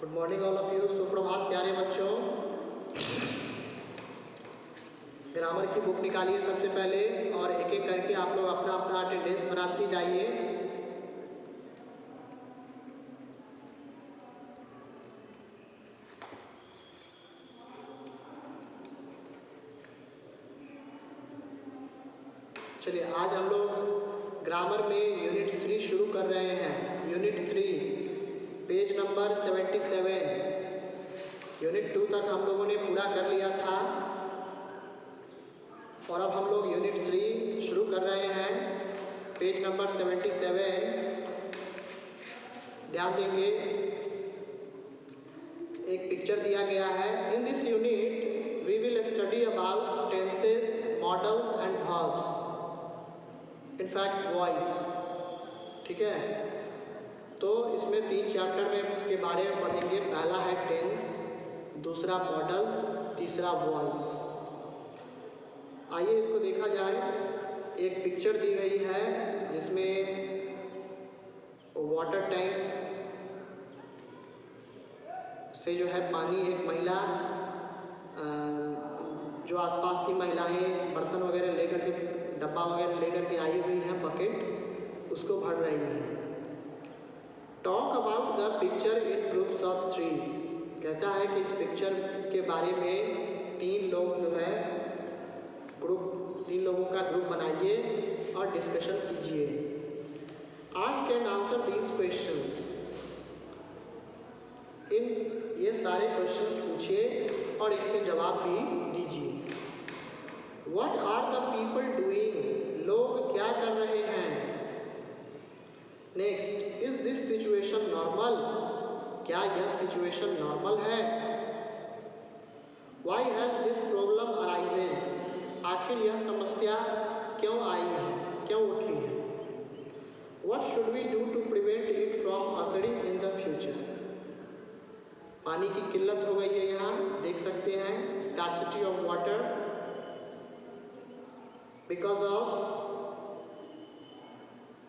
Good morning all of you. सुप्रभात प्यारे बच्चों। ग्रामर की बुक निकालिए सबसे पहले और एक एक करके आप लोग अपना अपना अटेंडेंस बनाते जाइए। चलिए आज हम लोग ग्रामर में यूनिट 3 शुरू कर रहे हैं। Unit 3 page number 77। यूनिट 2 तक हम लोगों ने पूरा कर लिया था और अब हम लोग यूनिट 3 शुरू कर रहे हैं। पेज नंबर 77 ध्यान देंगे, एक पिक्चर दिया गया है। In this unit we will study about tenses, modals and verbs, in fact voice. ठीक है, तो इसमें 3 चैप्टर में के बारे में पढ़ेंगे। पहला है टेंस, दूसरा मॉडल्स, तीसरा वॉइस। आइए इसको देखा जाए। एक पिक्चर दी गई है जिसमें वाटर टैंक से जो है पानी, एक महिला जो आसपास की महिलाएं बर्तन वगैरह लेकर के, डब्बा वगैरह लेकर के आई हुई हैं, बकेट, उसको भर रही हैं। Talk about the picture in groups of 3। कहता है कि इस पिक्चर के बारे में 3 लोग जो है ग्रुप, 3 लोगों का ग्रुप बनाइए और डिस्कशन कीजिए। Ask and answer these questions. ये सारे क्वेश्चंस पूछिए और इनके जवाब भी दीजिए। What are the people doing? लोग क्या कर रहे हैं? Next, is this situation normal? क्या यह सिचुएशन नॉर्मल है? Why has this problem arisen? आखिर यह समस्या क्यों आई है, क्यों उठी है? What should we do to prevent it from occurring in the future? पानी की किल्लत हो गई है, यहाँ देख सकते हैं। Scarcity of water because of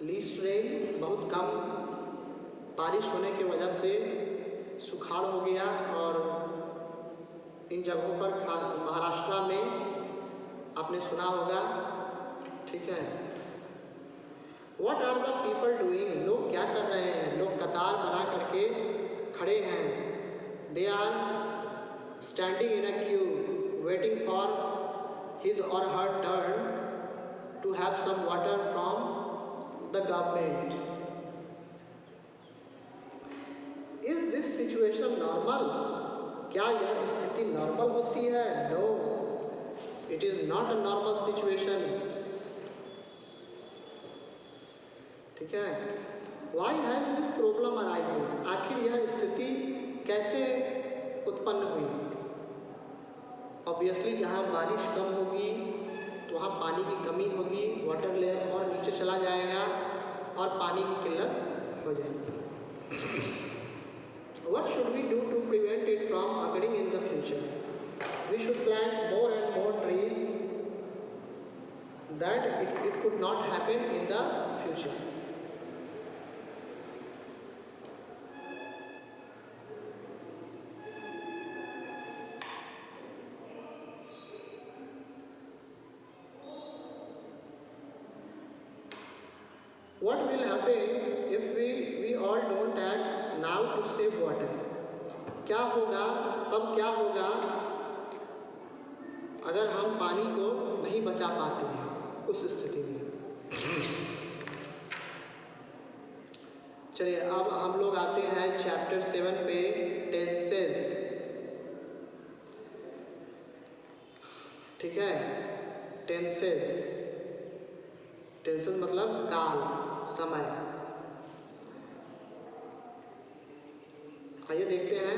least rain, बहुत कम बारिश होने की वजह से सुखाड़ हो गया। और इन जगहों पर महाराष्ट्र में आपने सुना होगा। ठीक है। What are the people doing? लोग क्या कर रहे हैं? लोग कतार बना करके खड़े हैं। They are standing in a queue waiting for his or her turn to have some water from the government. Is this situation normal? क्या यह स्थिति नॉर्मल होती है? No, it is not a normal situation. ठीक है। Why has this problem arisen? आखिर यह स्थिति कैसे उत्पन्न हुई? ऑब्वियसली जहाँ बारिश कम होगी तो वहाँ पानी की कमी होगी, वाटर लेवल और नीचे चला जाएगा और पानी की किल्लत हो जाएगी। What should we do to prevent it from occurring in the future? We should plant more and more trees that it could not happen in the future. What will happen if we all don't act now to save water? क्या होगा, तब क्या होगा अगर हम पानी को नहीं बचा पाते हैं उस स्थिति में? चलिए अब हम लोग आते हैं चैप्टर 7 पे, टेंसेस। ठीक है, टेंसेस। टेंसेस मतलब काल, समय। आइए देखते हैं।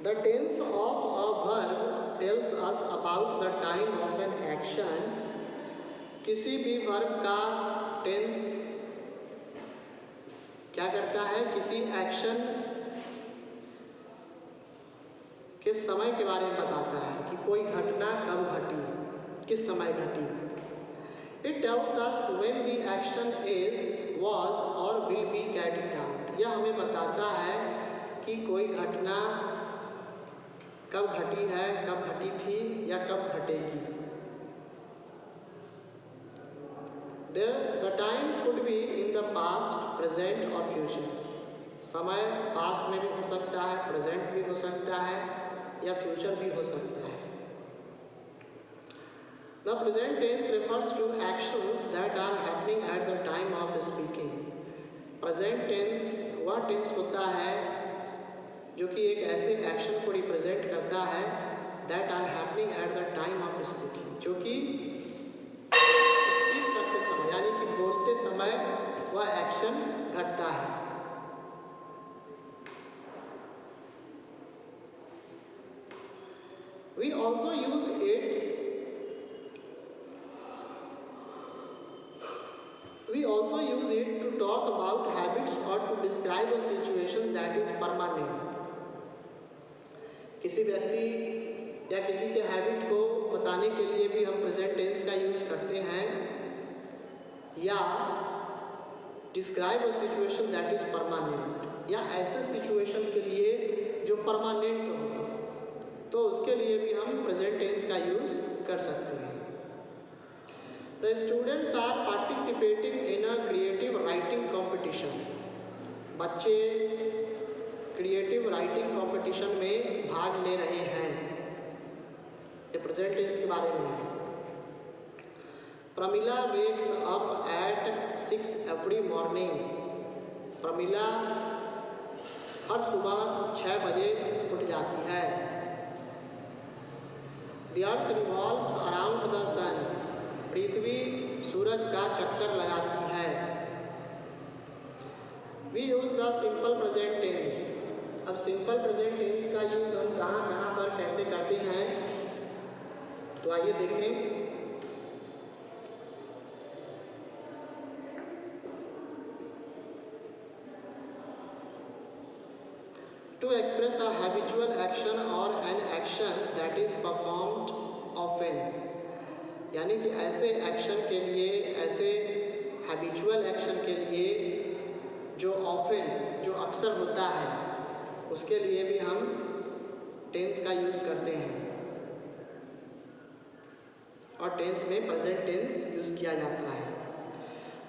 The tense of a verb tells us about the time of an action. किसी भी वर्ब का टेंस क्या करता है? किसी एक्शन के समय के बारे में बताता है कि कोई घटना कब घटी, किस समय घटी। It tells us when the action is, was or will be carried out. यह हमें बताता है कि कि कोई घटना कब घटी है, कब घटी थी या कब घटेगी। The time could be in the past, present और future। समय पास्ट में भी हो सकता है, प्रेजेंट भी हो सकता है या फ्यूचर भी हो सकता है। The present tense refers to actions that are happening at the time of speaking। Present tense वह टेंस होता है जो कि एक ऐसे एक्शन को रिप्रेजेंट करता है that are happening at the time of speaking, जो कि स्पीक करते समय यानी कि बोलते समय वह एक्शन घटता है। We also use it to talk about habits or to describe a situation that is permanent। किसी व्यक्ति या किसी के हैबिट को बताने के लिए भी हम प्रेजेंट टेंस का यूज करते हैं, या describe a situation that is permanent, या ऐसे सिचुएशन के लिए जो परमानेंट हो, तो उसके लिए भी हम प्रेजेंट टेंस का यूज कर सकते हैं। The students are participating in a creative writing competition. बच्चे क्रिएटिव राइटिंग कंपटीशन में भाग ले रहे हैं। ये प्रेजेंट टेंस के बारे में है। Pramila wakes up at 6 every morning. Pramila हर सुबह 6 बजे उठ जाती है। The earth revolves around the sun. पृथ्वी सूरज का चक्कर लगाती है। We use the simple present tense. अब सिंपल प्रेजेंट टेंस का यूज हम कहाँ पर कैसे करते हैं, तो आइए देखें। To express a habitual action और an action that is performed often, यानी कि ऐसे एक्शन के लिए, ऐसे हैबिचुअल एक्शन के लिए जो ऑफन, जो अक्सर होता है, उसके लिए भी हम टेंस का यूज करते हैं। और टेंस में प्रेजेंट टेंस यूज किया जाता है।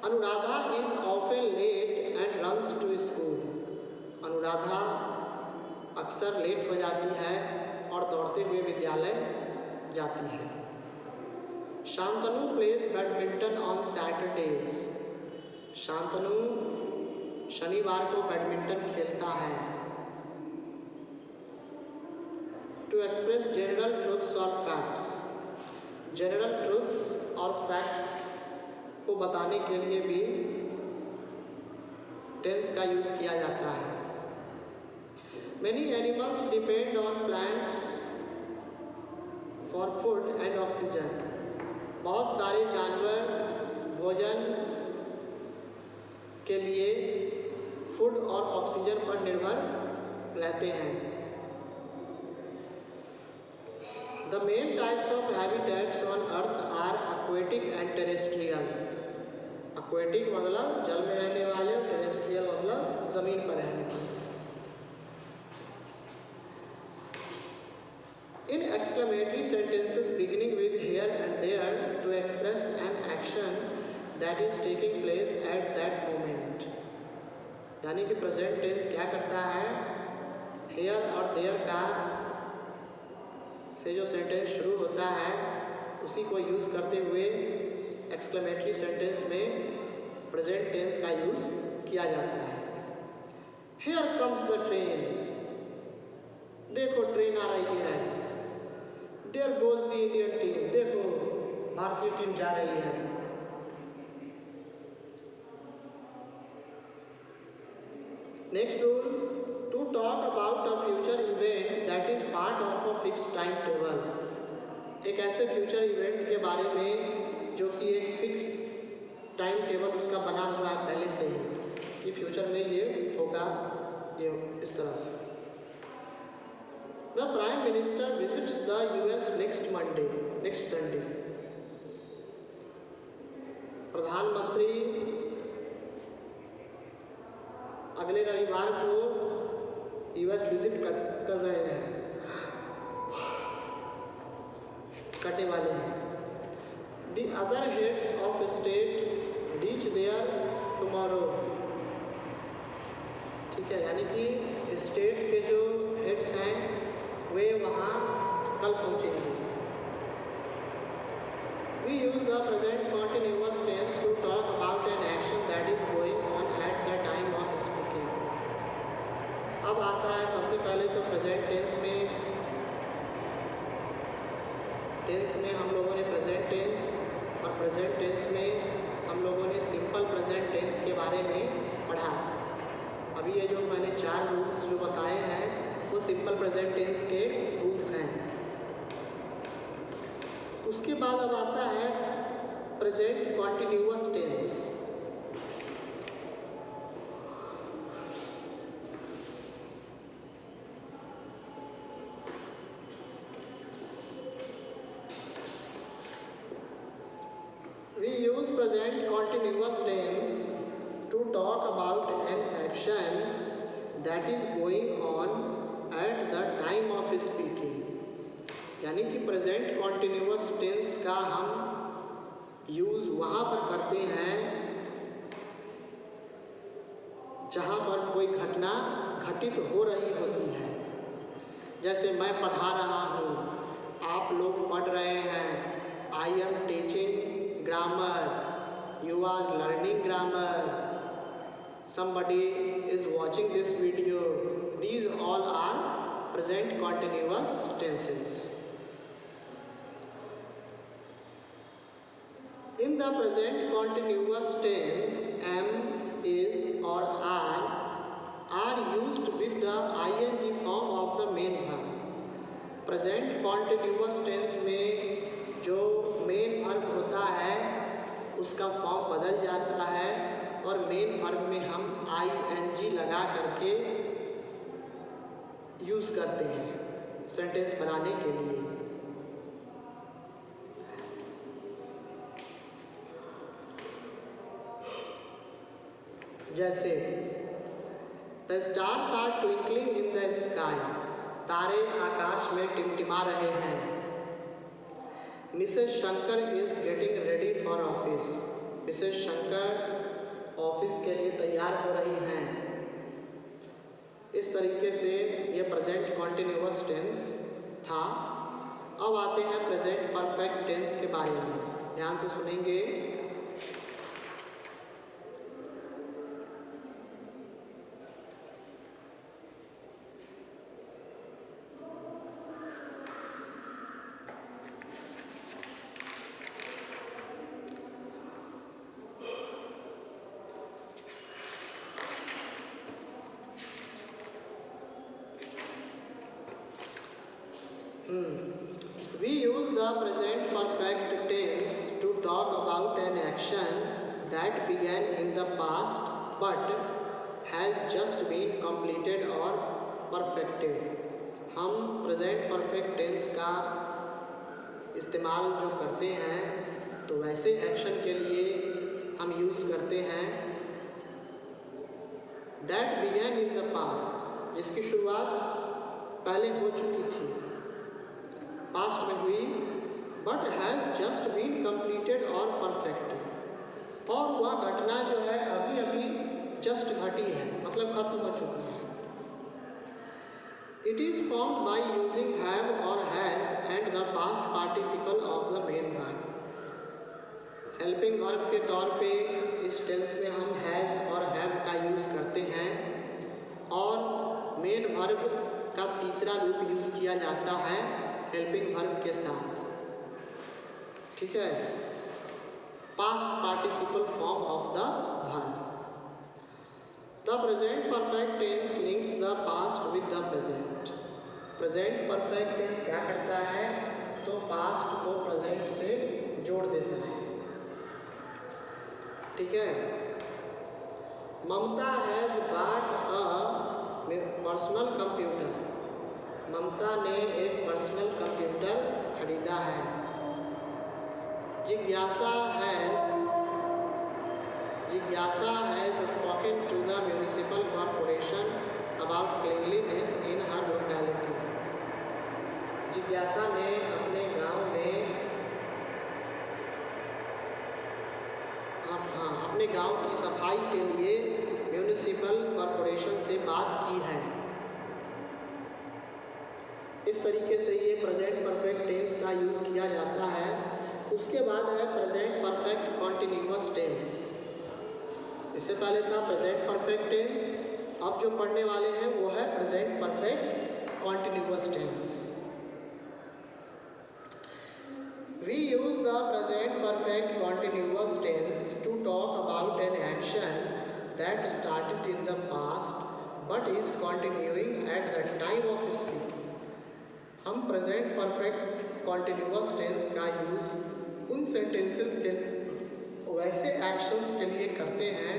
Anuradha is often late and runs to school. Anuradha अक्सर लेट हो जाती है और दौड़ते हुए विद्यालय जाती है। Shantanu plays badminton on Saturdays. Shantanu शनिवार को बैडमिंटन खेलता है। टू एक्सप्रेस जनरल ट्रूथ्स और फैक्ट्स। जनरल ट्रूथ्स और फैक्ट्स को बताने के लिए भी टेंस का यूज किया जाता है। Many animals depend on plants for food and oxygen। बहुत सारे जानवर भोजन के लिए फूड और ऑक्सीजन पर निर्भर रहते हैं। The main types of habitats on Earth are aquatic and terrestrial। Aquatic मतलब जल में रहने वाले, terrestrial मतलब जमीन पर रहने वाले। In exclamatory sentences beginning with here and there to express an action that is taking place at that moment। यानी कि प्रेजेंट टेंस क्या करता है, here और there का से जो सेंटेंस शुरू होता है उसी को यूज़ करते हुए एक्सक्लेमेटरी सेंटेंस में प्रेजेंट टेंस का यूज़ किया जाता है। Here comes the train। देखो ट्रेन आ रही है। There goes the Indian team। देखो भारतीय टीम जा रही है। Next rule, to talk about a future event that is part of a fixed timetable। एक ऐसे फ्यूचर इवेंट के बारे में जो कि एक फिक्स टाइम टेबल उसका बना हुआ है पहले से ही, कि फ्यूचर में ये होगा, ये इस तरह से। The Prime Minister visits the US next Sunday। प्रधानमंत्री अगले रविवार को यूएस विजिट कर रहे हैं, करने वाले हैं। The other heads of state reach there tomorrow. ठीक है, यानी कि स्टेट के जो हेड्स हैं वे वहाँ कल पहुँचेंगे। We use the present continuous tense to talk about an action that is going on at the time of speaking. अब आता है सबसे पहले तो प्रेजेंट टेंस में हम लोगों ने प्रेजेंट टेंस और प्रेजेंट टेंस में हम लोगों ने सिंपल प्रेजेंट टेंस के बारे में पढ़ा। अभी ये जो मैंने 4 रूल्स जो बताए हैं वो सिंपल प्रेजेंट टेंस के रूल्स हैं। उसके बाद अब आता है present continuous tense. We use present continuous tense to talk about an action that is going on at the time of speaking. यानी कि प्रेजेंट कॉन्टिन्यूअस टेंस का हम यूज़ वहाँ पर करते हैं जहाँ पर कोई घटना घटित हो रही होती है। जैसे मैं पढ़ा रहा हूँ, आप लोग पढ़ रहे हैं। I am teaching grammar, you are learning grammar, somebody is watching this video. These all are present continuous tenses. In the present continuous tense, am, is or are used with the ing form of the main verb. Present continuous tense में जो main verb होता है उसका form बदल जाता है और main verb में हम ing लगा करके यूज़ करते हैं सेंटेंस बनाने के लिए। जैसे the stars are twinkling in the sky, तारे आकाश में टिमटिमा रहे हैं। Mrs Shankar is getting ready for office, Mrs Shankar office के लिए तैयार हो रही हैं। इस तरीके से ये प्रेजेंट कॉन्टिन्यूअस टेंस था। अब आते हैं प्रेजेंट परफेक्ट टेंस के बारे में, ध्यान से सुनेंगे। We use the present perfect tense to talk about an action that began in the past but has just been completed or perfected. हम present perfect tense का इस्तेमाल जो करते हैं तो वैसे एक्शन के लिए हम यूज़ करते हैं that began in the past, जिसकी शुरुआत पहले हो चुकी थी, पास्ट में हुई, but has just been completed और परफेक्टेड, और वह घटना जो है अभी अभी जस्ट घटी है, मतलब खत्म हो चुकी है। It is formed by using have और has and the past participle of the main verb. Helping verb के तौर पे इस टेंस में हम हैज़ और हैव का यूज़ करते हैं और मेन वर्ब का तीसरा रूप यूज़ किया जाता है हेल्पिंग वर्ब के साथ। ठीक है, past participle form of the verb. The present perfect tense links the past with the present. Present perfect tense क्या करता है तो पास्ट को प्रेजेंट से जोड़ देता है। ठीक है, Mamta has bought a personal computer. Mamta ने एक पर्सनल कंप्यूटर खरीदा है। जिज्ञासा has spoken to the municipal corporation about cleanliness गांव की सफाई के लिए म्यूनिसिपल कॉरपोरेशन से बात की है। इस तरीके से ये प्रेजेंट परफेक्ट टेंस का यूज़ किया जाता है। उसके बाद है प्रेजेंट परफेक्ट कॉन्टिन्यूअस टेंस। इससे पहले था प्रेजेंट परफेक्ट टेंस, अब जो पढ़ने वाले हैं वो है present perfect continuous tense. We use the present perfect continuous tense to talk about an action that started in the past but is continuing at the time of speaking. हम present perfect continuous tense का use उन sentences के वैसे actions के लिए करते हैं,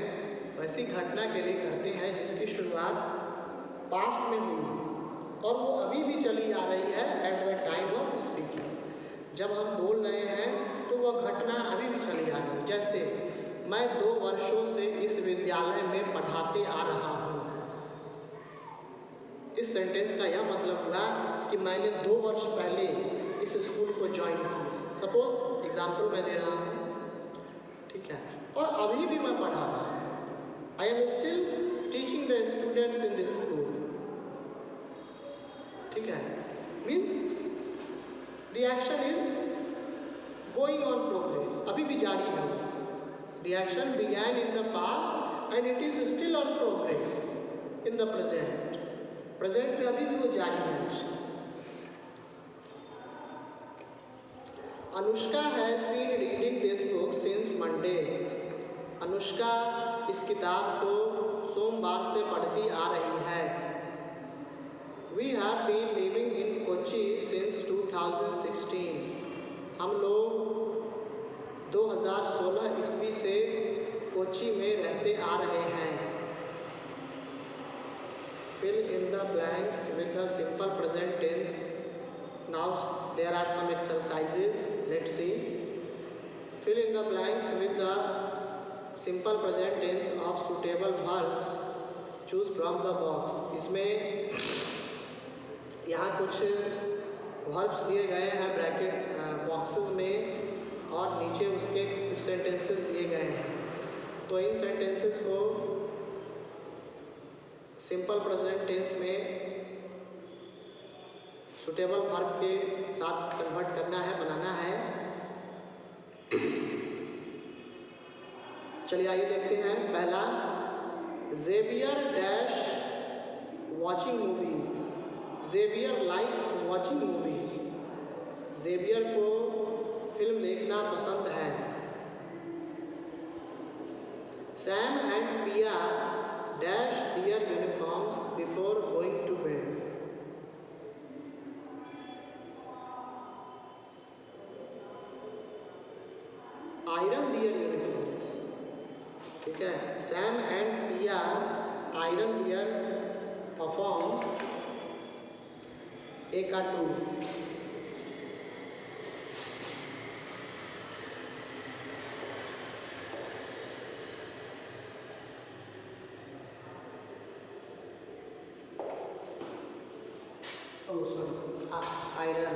वैसी घटना के लिए करते हैं जिसकी शुरुआत पास्ट में हुई और वो अभी भी चली आ रही है at the time of speaking. जब हम बोल रहे हैं तो वह घटना अभी भी चली आ रही है। जैसे मैं 2 वर्षों से इस विद्यालय में पढ़ाते आ रहा हूँ। इस सेंटेंस का यह मतलब हुआ कि मैंने 2 वर्ष पहले इस स्कूल को ज्वाइन किया। सपोज एग्जाम्पल मैं दे रहा हूँ, ठीक है, और अभी भी मैं पढ़ा रहा हूँ। I am still teaching the students in this school, ठीक है। Means the action is going on progress, अभी भी जारी है। The action began in the past and it is still on progress in the present. Present में अभी भी वो जारी है action. Anushka has been reading this book since Monday. Anushka इस किताब को सोमवार से पढ़ती आ रही है। We have been living in Kochi since 2016। हम लोग 2016 ईस्वी से कोची में रहते आ रहे हैं। Fill in the blanks with the simple present tense. Now there are some exercises. Let's see. Fill in the blanks with the simple present tense of suitable verbs. Choose from the box. इसमें यहाँ कुछ verbs दिए गए हैं bracket boxes में और नीचे उसके कुछ सेंटेंसेस दिए गए हैं। तो इन सेंटेंसेस को सिंपल प्रेजेंट टेंस में सुटेबल वर्ब के साथ कन्वर्ट करना है, बनाना है। चलिए आइए देखते हैं। पहला, Xavier dash watching movies. Xavier likes watching movies. Xavier को फिल्म देखना पसंद है। सैम एंड पिया dash their uniforms before going to bed. Iron their uniforms, ठीक है। Sam and Pia iron their uniforms, A का 2। Iron।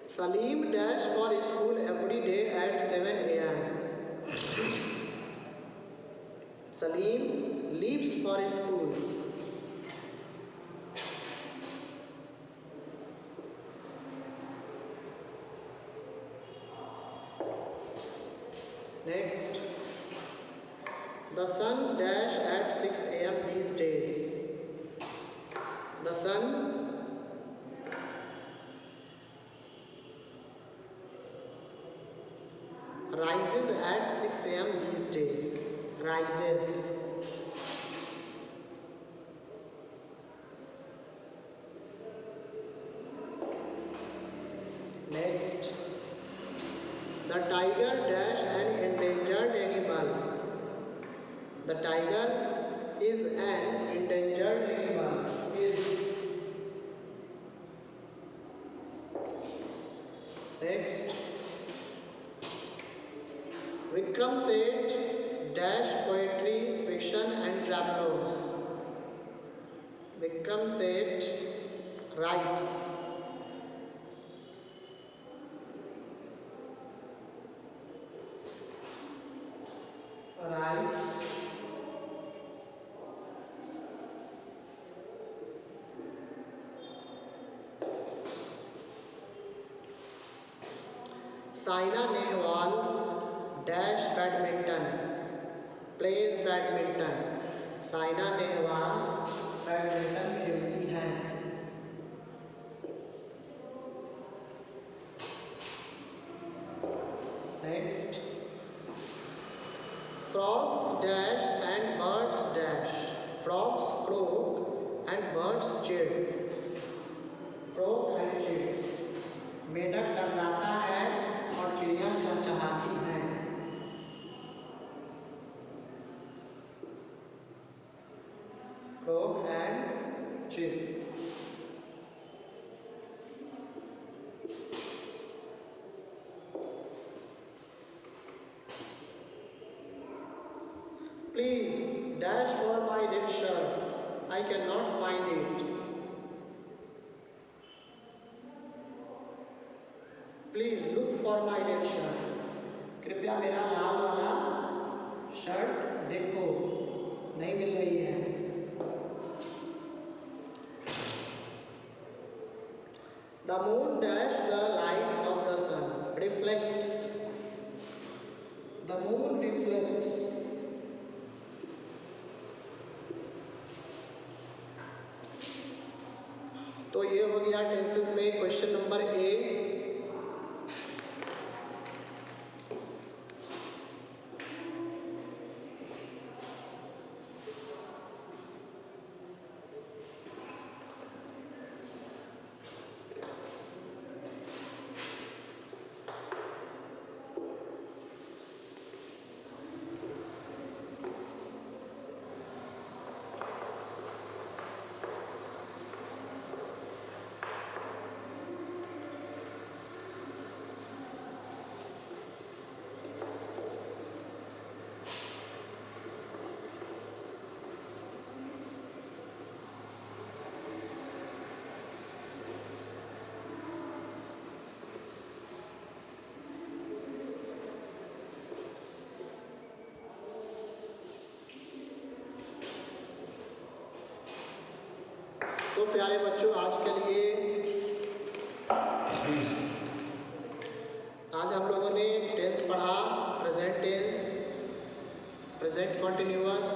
Salim dash for school every day at 7 a.m. Salim leaves for school। Next, the sun dash at 6 a.m. these days. The sun rises at 6 a.m. these days. Rises। Next, the tiger dash an endangered animal. The tiger is an endangered animal. Next, Vikram said dash poetry, fiction and travelogues. Vikram Seth writes. Saina Nehwal dash badminton, plays badminton. Saina Nehwal badminton खेलती हैं. Next, frogs dash and birds dash. Frogs croak and birds chirp. Croak and chirp. मेढक टकराता है और चिड़िया चहचहाती है. Croak and chirp. Please dash for my red shirt. I cannot find it. Please look for my red shirt. कृपया मेरा लाल वाला shirt देखो, नहीं मिल रही है. The moon dash the light of the sun. Reflects. The moon reflects. तो ये हो गया टेंसेस में क्वेश्चन नंबर ए. तो प्यारे बच्चों, आज के लिए आज हम लोगों ने टेंस पढ़ा. Present tense, present continuous,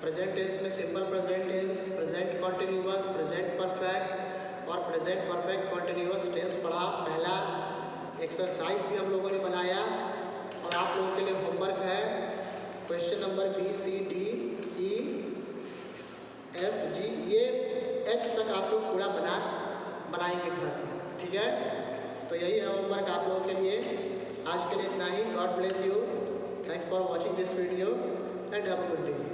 present tense में simple present tense, present continuous, present perfect और प्रेजेंट परफेक्ट कॉन्टिन्यूअस टेंस पढ़ा. पहला एक्सरसाइज भी हम लोगों ने बनाया और आप लोगों के लिए होमवर्क है. Question number B C D E F G, ये एच तक आप लोग पूरा बनाएंगे घर. ठीक है, तो यही है होमवर्क आप लोगों के लिए. आज के लिए इतना ही. God bless you. Thanks for watching this video and have a good day.